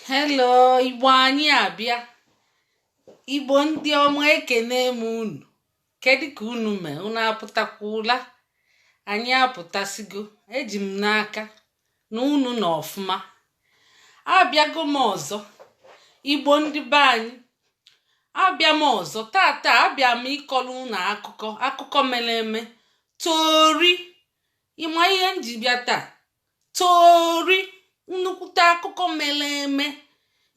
Hello, Igbo anyị abịa. Igbo ndị ọma ekene m unu. Kedu ka unu mee? Unu apụtakwula? Anyị apụtasigo. Eji m n'aka na unu nọ ọfụma. Abịago m ọzọ. Igbo ndị be anyị. Abịa m ọzọ. Tata abịa m ịkọrọ unu akụkọ mere eme. Tori. Ịma ihe m ji bịa taa? Tori. Nnukwute akụkọ mere eme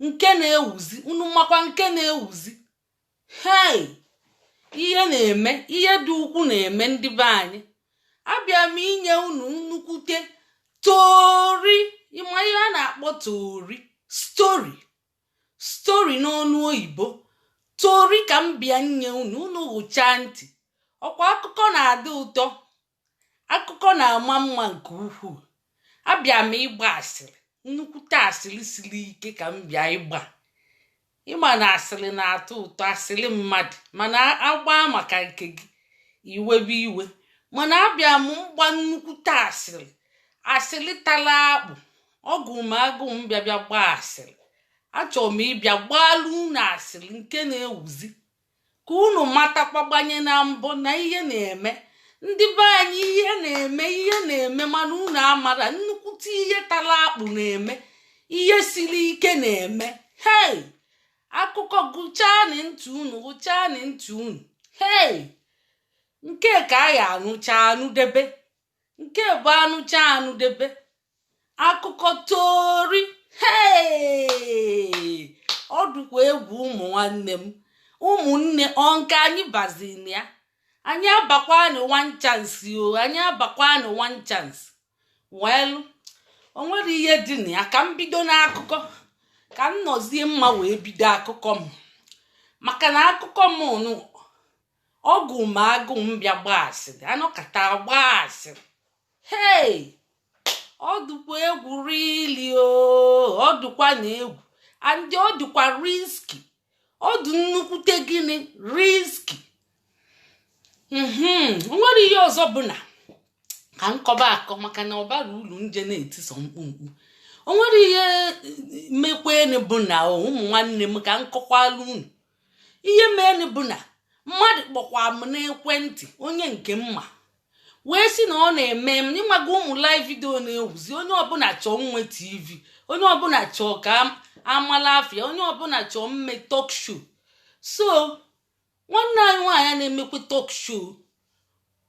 nke na-ewuzi unu makwa nke na-ewuzi. Hey, ihe na-eme, ihe dị ukwu na-eme ndị be anyị. Abịa m inye unu nnukwute tori. Ịma ihe a na-akpọ tori? Story n'ọnụ oyibo. Tori ka m bịa nye unu hụchaa ntị. Ọkwa akụkọ na-adị ụtọ, akụkọ na-ama mma nke ukwuu. Abịa m ịgba asịrị, nnukwute asịrị siri ike ka m bịa ịgba. Ịma na asịrị na-atọ ụtọ, asịrị mmadụ, mana agba maka nke gị iwebe iwe. Mana abịa m mgba nnukwute asịrị tara akpụ. Ọgụ m agụ m bịa gbaa asịrị. Achọrọ m ịbịa gbalụ unu asịrị nke na-ewuzi ka unu matakwa gbanye na mbọ na ihe na-eme. Ndị be anyị ihe na-eme mana unu amara nnukwute ihe tara akpụ na-eme, ihe siri ike na-eme. Hey, akụkọ gụchaa ntị unu. Hey, nke ka a ya anụdebe, nke bụ anụdebe. Akụkọ tori. Hey, ọ dịkwa egwu ụmụ nwanne m, ụmụnne ọ nke anyị bazin ya. Anyị abakwanụ one chance o, anyị abakwanụ one chance. Well, o nwere ihe dị na ya. Ka m bido n'akụkọ, ka m nọzie mma wee bido akụkọ m. Maka na akụkọ m ọgụ m agụ m bịa gbaa asịrị, anọkata gbaa asịrị. Hey, ọ dịkwa egwu rili o, ọ dịkwa na egwu and ọ dịkwa riski. Ọ dị nnukwute gịnị? Riski. Nwere ihe ọzọ bụ na ka nkọba akọ maka na ọbara ulu nje na-etiso mkpumkpu. O nwere ihe mekwene bụ na ụmụ nwanne m ka nkọkwala unu. Ihe mene bụ na mmadụ kpọkwa m n'ekwentị, onye nke mma wee sị na ọ na-eme m n'ịmaga ụmụ live video na-ewuzi. Onye ọbụla chọọ nwe TV, onye ọbụla chọọ ka amala afịa, onye ọbụla chọọ mme talk show. So nwanne anyị nwaanyị na-emekwa talk show.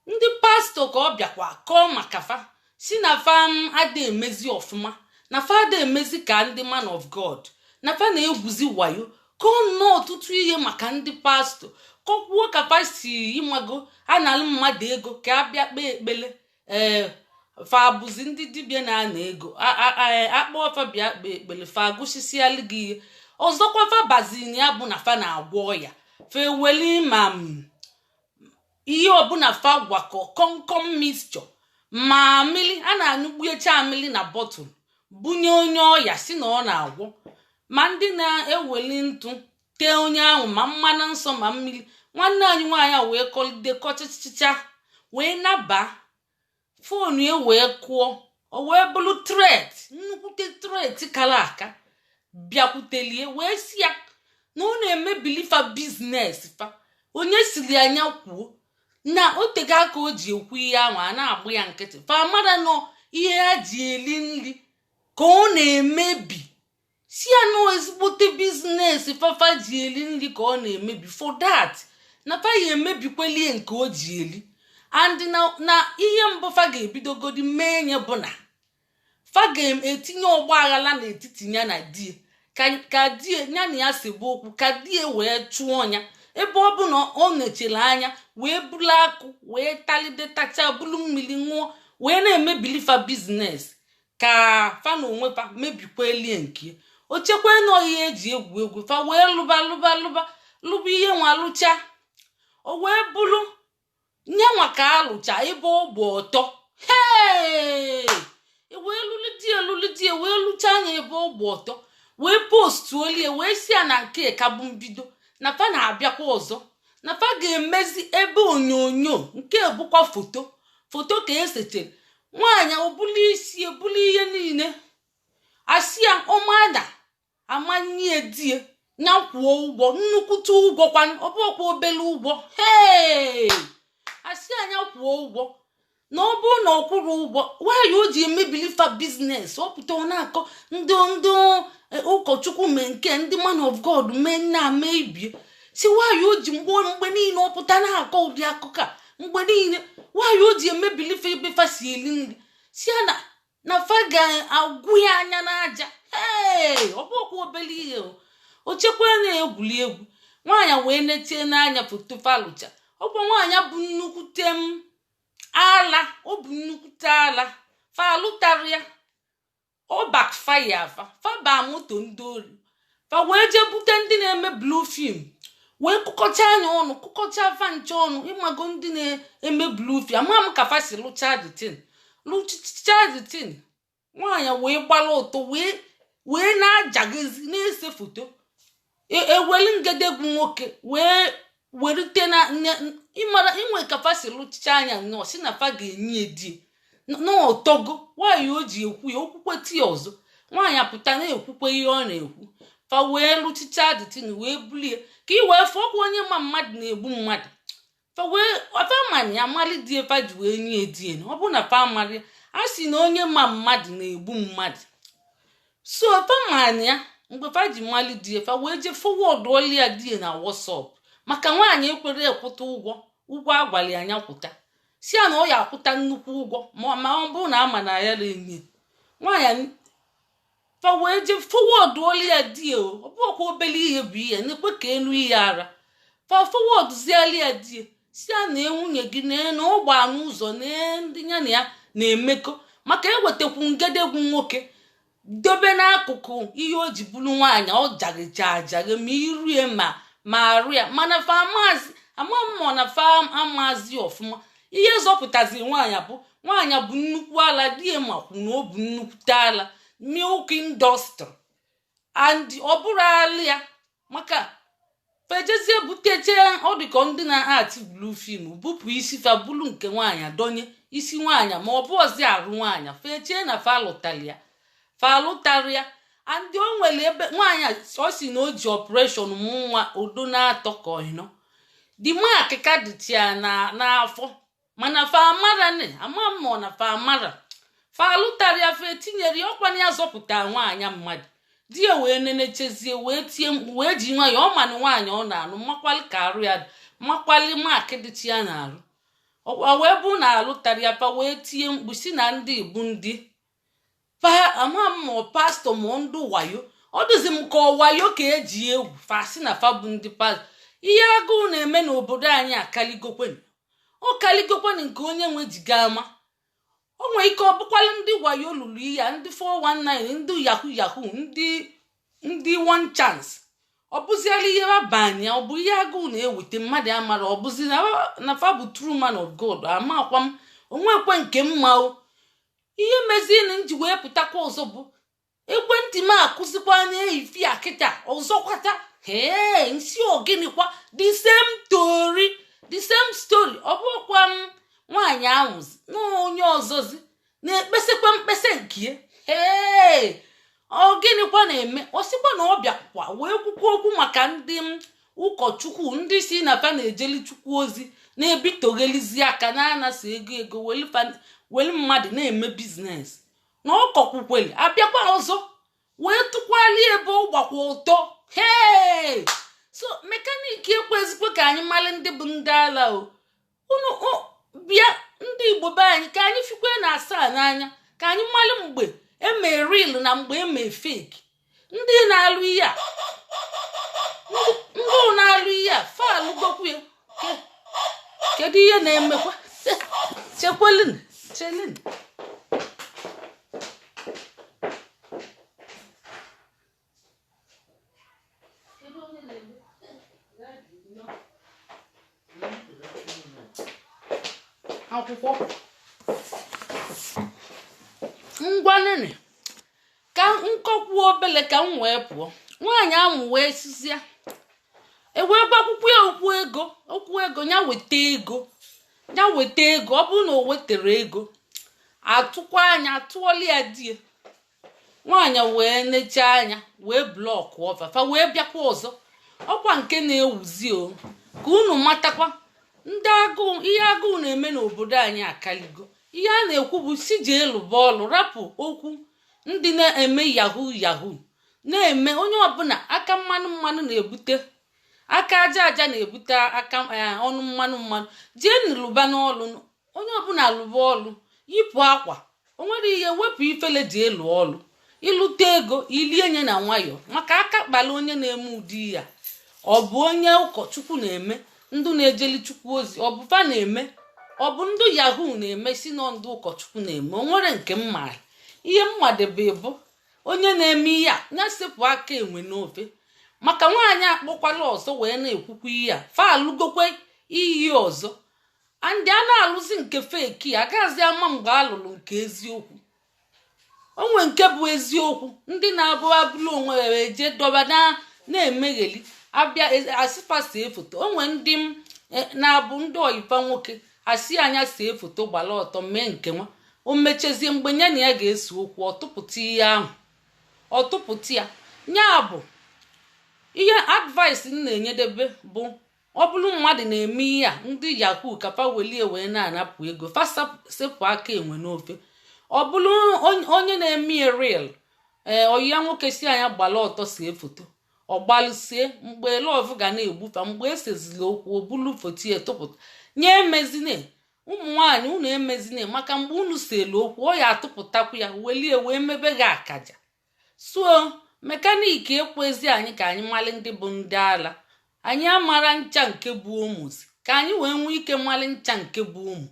Ndị pastọ ka ọ bịakwa kọọ maka fa si na fa ada emezi ọfụma, na fa ada emezi ka ndị man of God, na fa na-egwuzi wayo. Kọọ nnọọ ọtụtụ ihe maka ndị pastọ. Kọkwuo ka fa si ịmago analụ mmadụ ego ka abịa kpee ekpele. Fa abụzi ndị dibịa na-ana ego, akpọọ fa bịa kpee ekpele, fa agụsisialụ gị ihe. Ọzọkwa fa bazin ya bụ na fa na-agwọ ọya. Fa eweli ma ihe ọbụla fa gwakọ komkom mixture ma mmiri a na-anụgbuecha mmiri na bọtụlụ bunye onye ọya si na ọ na-agwọ. Ma ndị na-eweli ntụ tee onye ahụ ma mmanụ nsọ ma mmiri. Nwanne anyị nwaanyị a wee kọlidekọchichicha wee naba fonu ya wee kụọ. O wee bụrụ tret, nnukwute tret kara aka bịakwutelie wee si ya na ọ na-emebili fa biznes fa. Onye siri anya kwuo na otego aka o ji ekwu ihe ahụ, a na-agba ya nkịtị. Fa mara nọ ihe ha ji eli nri ka ọ na-emebi. Si ya nọ ezigbote biznes fafa ji eli nri ka ọ na-emebi. For that na fa ya emebikwelie nke o ji eli. And na ihe mbụ fa ga-ebidogodi mee nye bụ na fa ga-etinye ọgba aghara n'etiti ya na die, ka die ya na ya sebe okwu, ka die wee chụọ ya. Ebe ọ bụ na ọ nechere anya wee bulu akụ wee talidetacha bulu mmiri ṅụọ wee na-emebili fa biznes ka fa na onwe fa mebikwa elie nke. O chekwa nọ ihe eji egwu fa wee lụba ihe nwa lụcha. O wee bụrụ nyanwa ka alụcha ebe ọ bụ ọtọ. Hey, wee lụlụ die wee lụcha anya ebe ọ bụ ọtọ wee postu olie wee si ya na nke ka bụ mbido na fa na-abịakwa ọzọ, na fa ga-emezi ebe onyonyo nke bụkwa foto ka esetere nwaanyị obulu isi ebulu ihe niile asị ya ọmada nye die nya kwuo ụgwọ nnukwute ụgwọ kwa ọbụkwa obele ụgwọ asị anya kwuo ụgwọ na ọ bụrụ na ọ kwụrụ ụgwọ nwaanyị o ji emebilifa biznes ọ pụta ọ na-akọ ndị ụkọchukwu mee nke ndị man of God mee nna mee ibie si nwaanyị o ji mgbe niile ọ pụta na-akọ ụdị akụkọ a mgbe niile nwaanyị o ji emebilifa ebe fa si eli nri si ya na fa ga-agwụ ya anya n'aja ọ bụkwa obele ihe o chekwara na-egwuli egwu nwaanyị wee netie n'anya foto falụcha ọkwa nwaanyị bụ nnukwute ala ọ bụ nnukwute ala fa alụtara ya ọ bakfaya fa moto ndị ori fa wee jee bute ndị na-eme blue film wee kụkọcha anya ọnụ kụkọcha fa nche ọnụ ịmago ndị na-eme blue film ama m ka fa si lụcha ditin nwaanyị wee gbara ụtọ wee na-ajagezi na-ese foto eweli ngedegwu nwoke wee werite na ịmara inwe kafa si lụchicha anya nnọọ si na fa ga-enye edie n'ọtọgo nwaanyị o ji ekwu ya okwukwe tii ọzọ nwaanyị apụta na-ekwukwe ihe ọ na-ekwu fa wee lụchicha ditin wee bulie ka i wee fọkwa onye ma mmadụ na-egbu mmadụ fa mani amali die fa ji wee nye edie ọ bụ na fa amali a sị na onye ma mmadụ na-egbu mmadụ so fa mani ya mgbe fa ji mali die fa wee jee fọwọdụ ọlị ya die na WhatsApp maka nwaanyị ekwere ekwụta ụgwọ agwali anya kwụta si ya na ọ ya akwụta nnukwu ụgwọ ma ọ bụrụ na ama na ya na-enye nwaanyị fa wee jee fọwọdụ ọlị ya die ọ bụkwa obele ihe bụ ihe na-ekwe ka enu ihe ara fa fọwọdụ ziali ya die si ya na nwunye gị na ọ gbaa n'ụzọ na ndị ya na ya na-emekọ maka ewetakwu ngedegwu nwoke dobe n'akụkụ ihe o ji bụrụ nwaanyị ọ jagịjajagị ma irie ma arụ ya mana fa amamọ na fa amazi ọfụma ihe zọpụtazi nwaanyị bụ nnukwu ala die makwu na ọ bụ nnukwute ala milk industry and ọ bụrụ ala ya maka fejezie buteche ọ dịka ndị na-ati blue film bupụ isi fa bulu nke nwaanyị donye isi nwaanyị ma ọ bụ ọzi arụ nwaanyị fechie na fa alụtara ya andị o nwere ebe nwaanyị ọ si na o ji ọpụreshọn mụ nwa odo na-atọ ka ọhịnọ dị makịka dịtia n'afọ mana fa amara amamọ na fa amara fa alụtara ya fa etinyere ya ọkwana ya zọpụta nwaanyị mmadụ di ya wee nenechezie wee tie mkpu wee ji nwa ya ọ mana nwaanyị ọ na-anụ makwali ka arụ ya makwali makị dịchi ya na-arụ wee bụ na alụtara ya fa wee tie mkpu si na ndị Igbo ndị amamọ pastọ ma ndị wayo ọ dịzi m ka ọwayo ka eji egwu fasi na fa bụ ndị pastọ ihe agụụ na-eme n'obodo anyị akaligokwen ọ kaligokwen nke onye nwe jiga ama o nwere ike ọ bụkwala ndị wayo lụrụ ya ndị 419 ndị yahoo ndị one chance ọ bụziala ihe abanye ọ bụ ihe agụụ na-eweta mmadụ amara ọ bụzi na fa bụ true man of God amakwa m onwekwe nke mma o ihe mezienụ nji wee pụtakwa ọzọ bụ ekwentị m akụzikwa anya ehifi akịta ọzọkwata nsi ogịnịkwa the same story ọ bụkwa m nwaanyị ahụzi na onye ọzọzi na-ekpesikwa mkpesa nke ogịnịkwa na-eme ọsịkwa na ọ bịakwa wee kwukwa okwu maka ndị ụkọchukwu ndị si na fa na-ejeli chukwu ozi na-ebitoghelizi aka na-anasa ego weli mmadụ na-eme biznes na ọkọkwukweli abịakwa ọzọ wee tụkwali ebe ọ gbakwa ụtọ so mekaniki ekwezikwa ka anyị mali ndị bụ ndị ala unu bịa ndị Igbo be anyị ka anyị fikwe na asaa n'anya ka anyị mali mgbe eme real na mgbe eme fake ndị na-alụ ihe a ndị na-alụ ihe a falụgokwu ya kedu ihe na-emekwa chekwelin chelin akwụkwọ ngwanene ka nkọkwu obele ka m wee pụọ nwaanyị ahụ wee sizia ewee gbakwụkwọ ya okwu ego ya weta ego ọ bụrụ na o wetara ego atụkwa anya atụọla ya die nwaanyị wee necha anya wee blọkụ ọfafa wee bịakwa ọzọ. Ọkwa nke na-ewuzi o ka unu matakwa ndị agụụ ihe agụụ na-eme n'obodo anyị akaligo. Ihe a na-ekwu bụ si jee lụba ọlụ, rapụ okwu ndị na-eme yahoo yahoo, na-eme onye ọbụla aka mmanụ na-ebute, aka aja aja na-ebute aka ọnụ mmanụ. Jee lụba n'ọlụ, onye ọbụla lụba ọlụ, yipụ akwa, o nwere ihe wepụ ifele jee lụọ ọlụ, ịlụta ego ilie nye na nwayọọ, maka aka kpala onye na-eme ụdị ya. Ọ bụ onye ụkọchukwu na-eme, ndụ na-ejeli chukwu ozi, ọ bụ fa na-eme, ọ bụ ndụ yahoo na-eme, si nọ ndụ ụkọchukwu na-eme. O nwere nke mma ihe mmadebe bụ onye na-eme ihe a ya sepụ aka enwe n'ofe, maka nwaanyị akpọkwala ọzọ wee na-ekwukwa ihe a fa alụgokwe iyi ọzọ. Ndị a na-alụzi nke feki agaghịzi ama mgbe alụrụ nke eziokwu. Onwe nke bụ eziokwu ndị na-abụ abụrụ onwe were jee dọba na-emegheli abịa asịfa see foto. Onwe ndị na-abụ ndị oyifa nwoke asị anya see foto gbara ọtọ mee nke nwa, o mechezie mgbe ya na ya ga-ese okwu ọtụpụta ihe ahụ, ọtụpụta ya. Nya bụ ihe advice m na-enyedebe bụ ọ bụrụ mmadụ na-eme ihe a ndị yahoo kapa welie wee na-anapụ ego, fasepụ aka enwe n'ofe. Ọ bụrụ onye na-eme real oyi ya nwoke si anya gbara ọtọ see foto, ọ gbalụsie mgbe lọv ga na-egbufa, mgbe esezili okwu o bulu foto ya tụpụta nye emezine. Ụmụ nwaanyị unu emezine, maka mgbe unu selu okwu ọ ya atụpụtakwu ya welie wee mebe gị akaja. So mekaniki ekwezi anyị ka anyị mali ndị bụ ndị ala, anyị amara ncha nke bụ ụmụzi ka anyị wee nwee ike mali ncha nke bụ ụmụ.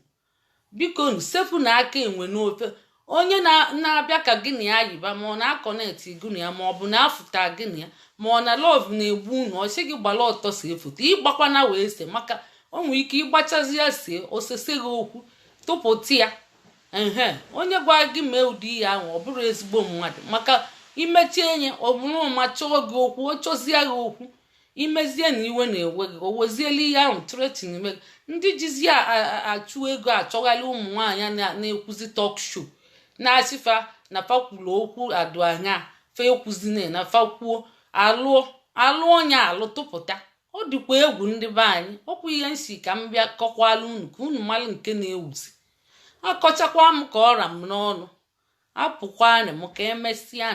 Biko sepụ na aka enwe n'ofe. Onye na-abịa ka gị na ya yiba, ma ọ na-akọneti gị na ya, ma ọ bụ na-afụta gị na ya, ma ọ na lọv na-egbu unu, ọ sị gị gbara ọtọ see foto, ịgbakwana wee se, maka o nwere ike ịgbachazi ya see osese gị okwu tụpụta ya. Onye gwa gị mee ụdị ihe ahụ ọ bụrụ ezigbo mmadụ, maka imechi enye ọ bụrụ ma chọọ gị okwu, ọ chọzie gị okwu, imezie na iwe na-ewe gị, o weziela ihe ahụ tretin ime gị. Ndị jizi achụ ego achọgharị ụmụ nwaanyị na-ekwuzi tọk show na-asịfa na fakwuru okwu adụ anya fa ekwuzine na fakwuo alụ onye alụ tụpụta. Ọ dịkwa egwu ndị be anyị. Ọkwa ihe nsi ka m bịa kọkwala unu ka unu malụ nke na-ewuzi. Akọchakwa m ka ọra m n'ọnụ, apụkwanị m ka emesịa.